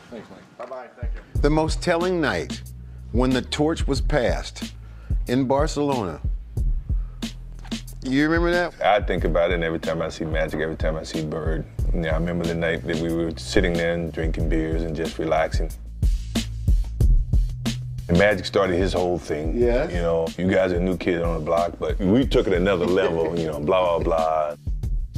Thanks, Mike. Bye-bye. Thank you. The most telling night when the torch was passed in Barcelona. You remember that? I think about it, and every time I see Magic, every time I see Bird. Yeah, I remember the night that we were sitting there and drinking beers and just relaxing. And Magic started his whole thing. Yes. You know, you guys are new kids on the block, but we took it another level, you know, blah, blah, blah.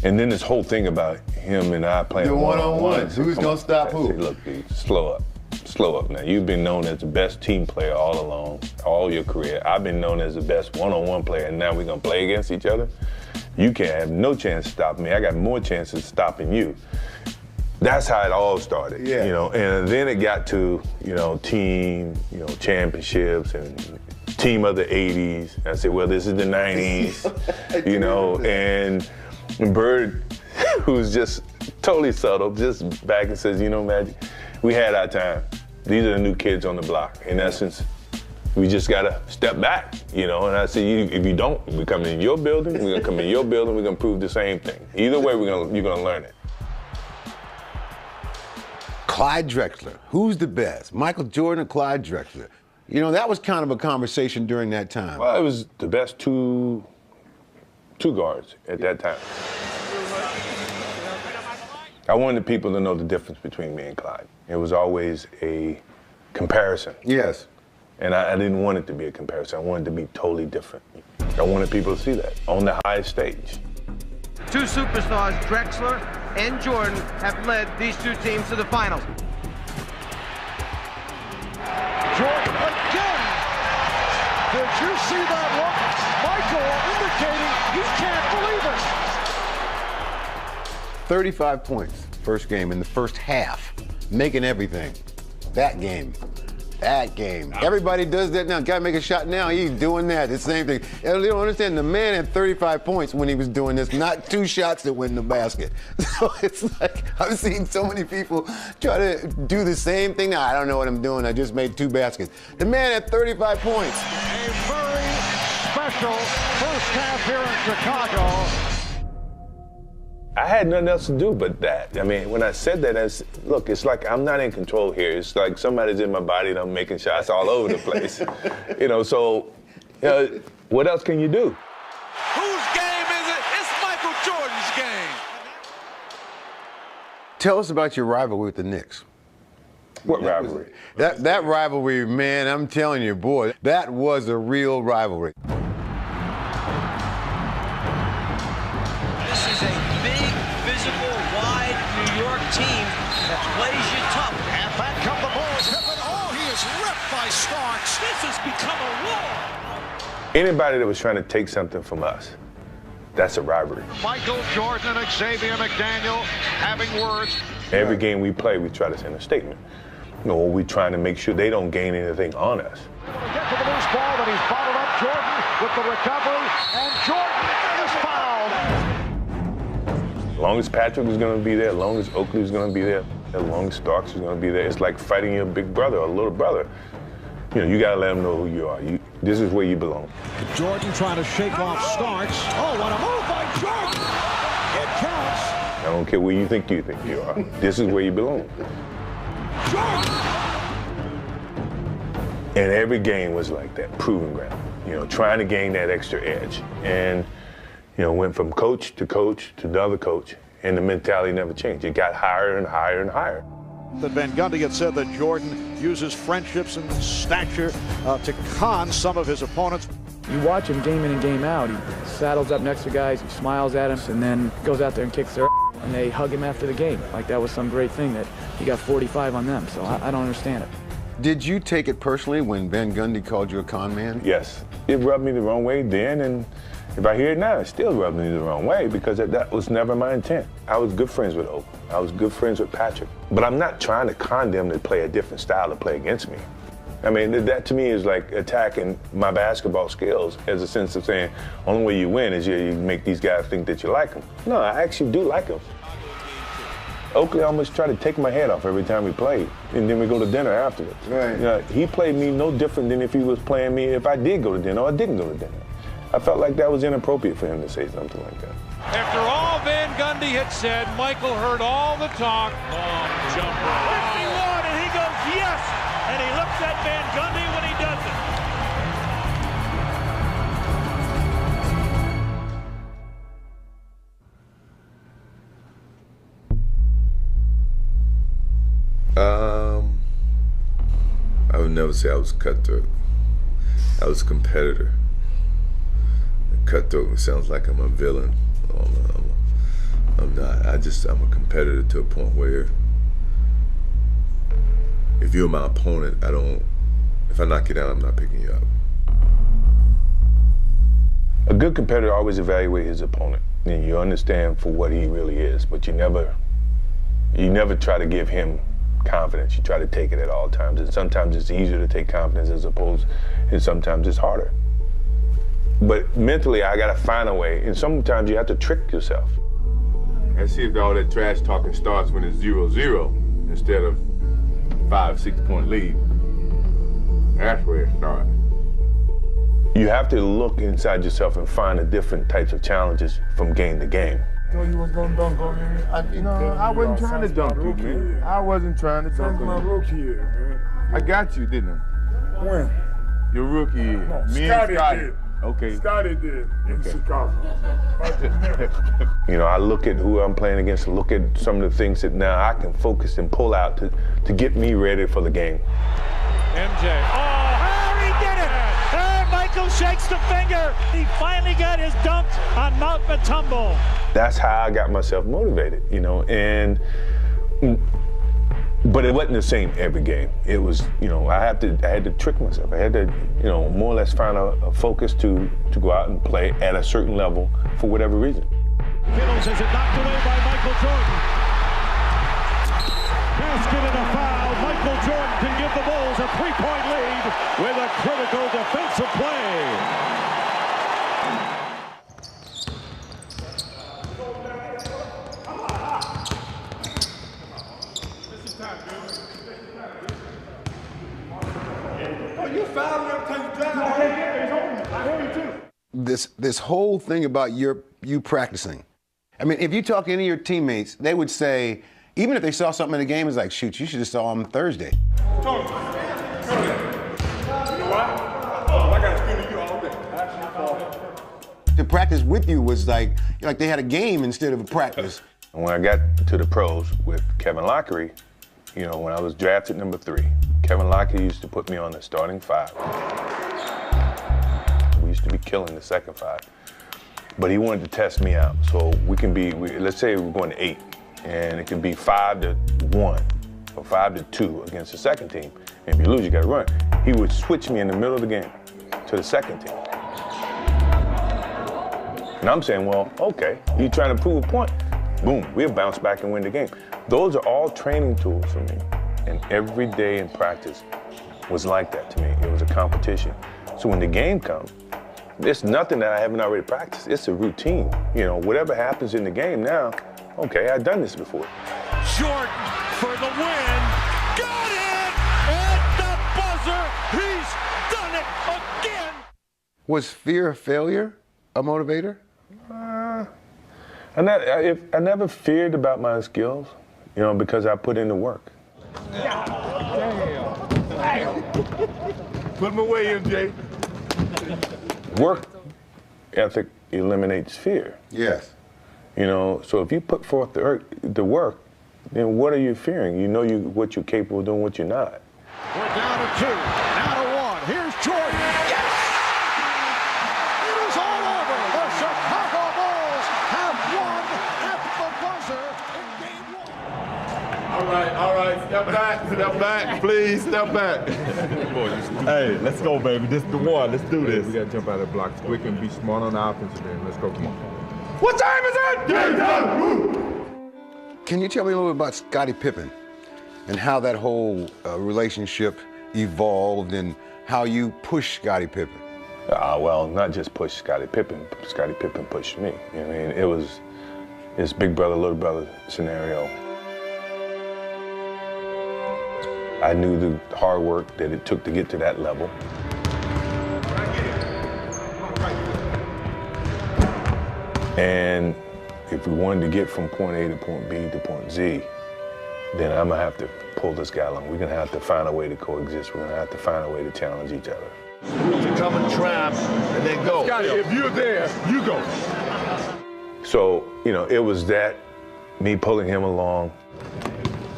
And then this whole thing about him and I playing The one-on-one. one-on-ones. Who's going to stop who? I said, look, dude, slow up. Slow up now. You've been known as the best team player all along, all your career. I've been known as the best one-on-one player, and now we're going to play against each other? You can't have no chance to stop me. I got more chances of stopping you. That's how it all started, yeah. You know, and then it got to, you know, team, you know, championships and team of the 80s. I said, well, this is the 90s, you know, and Bird, who's just totally subtle, just back and says, you know, Magic, we had our time. These are the new kids on the block. In essence, we just gotta step back, you know. And I said, if you don't, we're coming in your building, we're gonna come in your building, we're gonna prove the same thing. Either way, you're gonna learn it. Clyde Drexler, who's the best? Michael Jordan or Clyde Drexler? You know, that was kind of a conversation during that time. Well, it was the best two guards at that time. I wanted people to know the difference between me and Clyde. It was always a comparison. Yes. And I didn't want it to be a comparison. I wanted it to be totally different. I wanted people to see that on the highest stage. Two superstars, Drexler and Jordan, have led these two teams to the finals. Jordan again! Did you see that look? Michael indicating he can't believe it. 35 points, first game in the first half, making everything. That game. Everybody does that now. Gotta make a shot now. He's doing that. It's the same thing. They don't understand. The man had 35 points when he was doing this, not 2 shots that went in the basket. So it's like, I've seen so many people try to do the same thing. Now, I don't know what I'm doing. I just made 2 baskets. The man had 35 points. A very special first half here in Chicago. I had nothing else to do but that. I mean, when I said that, look, it's like I'm not in control here. It's like somebody's in my body and I'm making shots all over the place. You know, so what else can you do? Whose game is it? It's Michael Jordan's game. Tell us about your rivalry with the Knicks. What rivalry? That rivalry, man, I'm telling you, boy, that was a real rivalry. This is a big, physical, wide New York team that plays you tough. And back come the Bulls. Pippen, oh, he is ripped by Starks. This has become a war. Anybody that was trying to take something from us, that's a rivalry. Michael Jordan and Xavier McDaniel having words. Every game we play, we try to send a statement. You know, we're trying to make sure they don't gain anything on us. Able to get to the loose ball, but he's bottled up Jordan with the recovery, and Jordan is fouled. As long as Patrick is going to be there, as long as Oakley is going to be there, as long as Starks is going to be there, it's like fighting your big brother or little brother. You know, you got to let them know who you are. This is where you belong. Jordan trying to shake off Starks. Oh, what a move by Jordan! It counts. I don't care where you think you are. This is where you belong. Jordan! And every game was like that, proving ground. You know, trying to gain that extra edge. And, you know, went from coach to another coach, and the mentality never changed. It got higher and higher and higher. That Van Gundy had said that Jordan uses friendships and stature to con some of his opponents. You watch him game in and game out. He saddles up next to guys, he smiles at them, and then goes out there and kicks their ass, and they hug him after the game. Like that was some great thing that he got 45 on them. So I don't understand it. Did you take it personally when Van Gundy called you a con man? Yes. It rubbed me the wrong way then, and if I hear it now, it still rubs me the wrong way because that was never my intent. I was good friends with Oak. I was good friends with Patrick. But I'm not trying to con them to play a different style to play against me. I mean, that to me is like attacking my basketball skills as a sense of saying, only way you win is you make these guys think that you like them. No, I actually do like them. Oakley almost tried to take my head off every time we played, and then we go to dinner afterwards. Right. You know, he played me no different than if he was playing me if I did go to dinner or I didn't go to dinner. I felt like that was inappropriate for him to say something like that. After all Van Gundy had said, Michael heard all the talk. Long jumper. 51, and he I would never say I was cutthroat. I was a competitor. Cutthroat sounds like I'm a villain. I'm not. I'm a competitor to a point where if you're my opponent, if I knock you down, I'm not picking you up. A good competitor always evaluates his opponent, and you understand for what he really is, but you never try to give him confidence. You try to take it at all times, and sometimes it's easier to take confidence and sometimes it's harder. But mentally, I gotta find a way, and sometimes you have to trick yourself. And see if all that trash talking starts when it's 0-0 instead of 5-6 point lead. That's where it starts. You have to look inside yourself and find the different types of challenges from game to game. You was gonna dunk on me. I wasn't trying to dunk you, man. I wasn't trying to dunk That's my on you. rookie year, I got you, didn't I? man. When? Your rookie year. No, Me Scottie and Scottie. did. Okay. Scottie did in Chicago. You know, I look at who I'm playing against, look at some of the things that now I can focus and pull out to get me ready for the game. MJ. Oh, he did it! Michael shakes the finger. He finally got his dunk on Mount Matumbo. That's how I got myself motivated, you know, but it wasn't the same every game. It was, you know, I had to trick myself. I had to, you know, more or less find a focus to go out and play at a certain level for whatever reason. Kittles has it knocked away by Michael Jordan. Basket and a foul. Michael Jordan can give the Bulls a 3-point lead with a critical defensive play. This whole thing about you practicing. I mean, if you talk to any of your teammates, they would say, even if they saw something in the game, it's like, shoot, you should have saw him Thursday. Tony, you know what? I got to spend with you all day. To practice with you was like they had a game instead of a practice. When I got to the pros with Kevin Lockery, you know, when I was drafted number 3, Kevin Lockery used to put me on the starting 5. We used to be killing the second 5. But he wanted to test me out. So let's say we're going to 8, and it could be 5-1 or 5-2 against the second team. And if you lose, you got to run. He would switch me in the middle of the game to the second team. And I'm saying, well, okay, you trying to prove a point. Boom, we'll bounce back and win the game. Those are all training tools for me. And every day in practice was like that to me. It was a competition. So when the game comes, there's nothing that I haven't already practiced. It's a routine. You know, whatever happens in the game now, okay, I've done this before. Jordan for the win. Got it! At the buzzer, he's done it again! Was fear of failure a motivator? I never feared about my skills, you know, because I put in the work. Put him away, MJ. Work ethic eliminates fear. Yes. You know, so if you put forth the work, then what are you fearing? You know what you're capable of doing, what you're not. We're down to 2, now to 1. Here's Jordan. Yes! It is all over. The Chicago Bulls have won at the buzzer in Game 1. All right, step back, please, step back. Hey, let's go, baby. This is the one. Let's do this. We gotta jump out of the blocks quick and be smart on the offensive end. Let's go, come on. What time is it? Game time! Can you tell me a little bit about Scottie Pippen and how that whole relationship evolved and how you pushed Scottie Pippen? Well, not just push Scottie Pippen. Scottie Pippen pushed me. You know what I mean? It was this big brother, little brother scenario. I knew the hard work that it took to get to that level. And if we wanted to get from point A to point B to point Z, then I'm gonna have to pull this guy along. We're gonna have to find a way to coexist. We're gonna have to find a way to challenge each other. To come and trap and then go. Scottie, if you're there, you go. So, you know, it was that, me pulling him along.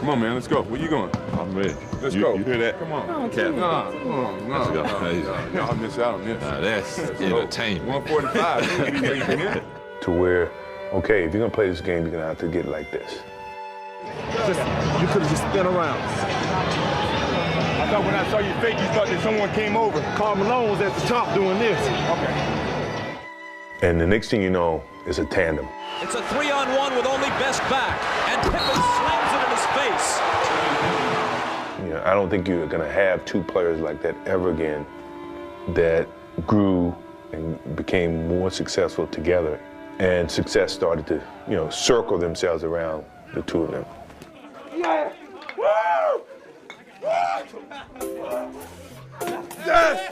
Come on, man, let's go. Where you going? I'm ready. Let's go. You hear that? Come on. Captain. No. Let's go. Y'all miss out on this. That's entertainment. 145. To where, okay, if you're gonna play this game, you're gonna have to get it like this. You could have just spin around. I thought when I saw you fake, you thought that someone came over. Karl Malone was at the top doing this. Okay. And the next thing you know, it's a tandem. It's a 3-on-1 with only Best back, and Pippen slams it in his face. You know, I don't think you're gonna have two players like that ever again that grew and became more successful together. And success started to, you know, circle themselves around the two of them. Yeah. Woo! Yes!